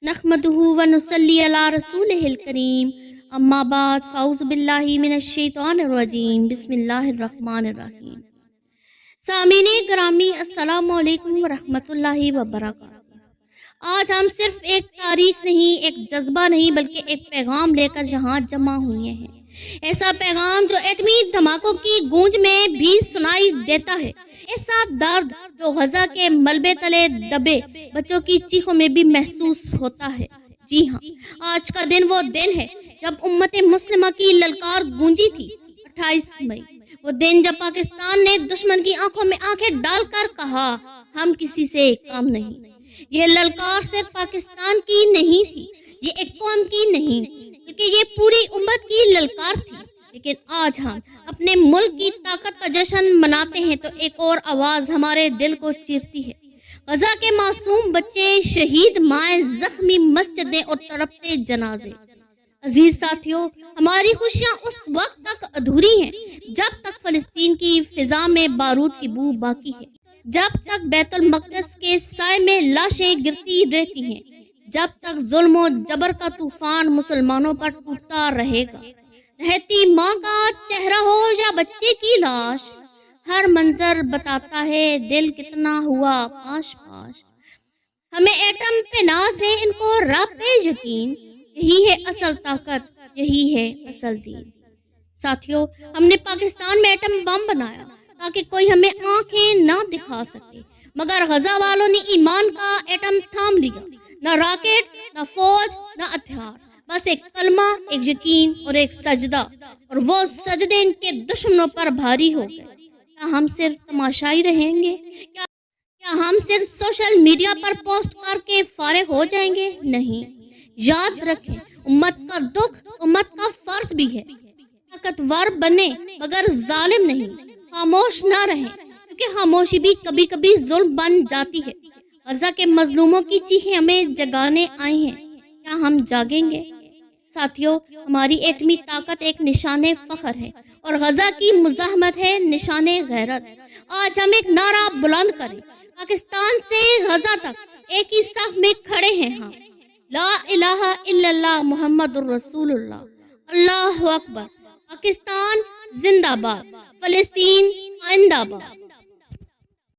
نحمدہ و نصلی علی رسولہ الکریم، اما بعد فاعوذ باللہ من الشیطان الرجیم، بسم اللہ الرحمن الرحیم۔ سامعین گرامی، السلام علیکم ورحمۃ اللہ وبرکاتہ۔ آج ہم صرف ایک تاریخ نہیں، ایک جذبہ نہیں، بلکہ ایک پیغام لے کر یہاں جمع ہوئے ہیں۔ ایسا پیغام جو ایٹمی دھماکوں کی گونج میں بھی سنائی دیتا ہے، ایسا درد جو غزہ کے ملبے تلے دبے بچوں کی چیخوں میں بھی محسوس ہوتا ہے۔ جی ہاں، آج کا دن وہ دن ہے جب امت مسلمہ کی للکار گونجی تھی، 28 مئی، وہ دن جب پاکستان نے دشمن کی آنکھوں میں آنکھیں ڈال کر کہا، ہم کسی سے کم نہیں۔ یہ للکار صرف پاکستان کی نہیں تھی، یہ ایک قوم کی نہیں، بلکہ یہ پوری امت کی للکار تھی۔ لیکن آج ہم اپنے ملک کی طاقت کا جشن مناتے ہیں تو ایک اور آواز ہمارے دل کو چیرتی ہے۔ غزہ کے معصوم بچے، شہید مائیں، زخمی مسجدیں اور تڑپتے جنازے۔ عزیز ساتھیوں، ہماری خوشیاں اس وقت تک ادھوری ہیں جب تک فلسطین کی فضا میں بارود کی بو باقی ہے، جب تک بیت المقدس کے سائے میں لاشیں گرتی رہتی ہیں، جب تک ظلم و جبر کا طوفان مسلمانوں پر ٹوٹتا رہے گا۔ رہتی ماں کا چہرہ ہو یا بچے کی لاش، ہر منظر بتاتا ہے دل کتنا ہوا پاش پاش۔ ہمیں ایٹم پہ ناز ہے، ان کو راہ پہ یقین، یہی ہے اصل طاقت، یہی ہے اصل دین۔ ساتھیوں، ہم نے پاکستان میں ایٹم بم بنایا تاکہ کوئی ہمیں آنکھیں نہ دکھا سکے، مگر غزہ والوں نے ایمان کا ایٹم تھام لیا۔ نہ راکٹ، نہ فوج، نہ ہتھیار، بس ایک کلمہ، ایک یقین اور ایک سجدہ، اور وہ سجدے ان کے دشمنوں پر بھاری ہو گئے۔ کیا ہم صرف تماشائی رہیں گے؟ کیا ہم صرف سوشل میڈیا پر پوسٹ کر کے فارغ ہو جائیں گے؟ نہیں، یاد رکھیں، امت کا دکھ امت کا فرض بھی ہے۔ طاقتور بنے مگر ظالم نہیں، خاموش نہ رہیں، کیونکہ خاموشی بھی کبھی کبھی ظلم بن جاتی ہے۔ غزہ کے مظلوموں کی چیخیں ہمیں جگانے آئی ہیں، کیا ہم جاگیں گے؟ ساتھیوں، ہماری ایٹمی طاقت ایک نشان فخر ہے اور غزہ کی مزاحمت ہے نشان غیرت۔ آج ہم ایک نعرہ بلند کریں، پاکستان سے غزہ تک ایک ہی صف میں کھڑے ہیں، ہاں، لا الہ الا اللہ محمد الرسول اللہ، اللہ اکبر۔ پاکستان زندہ باد، فلسطین آئندہ باد۔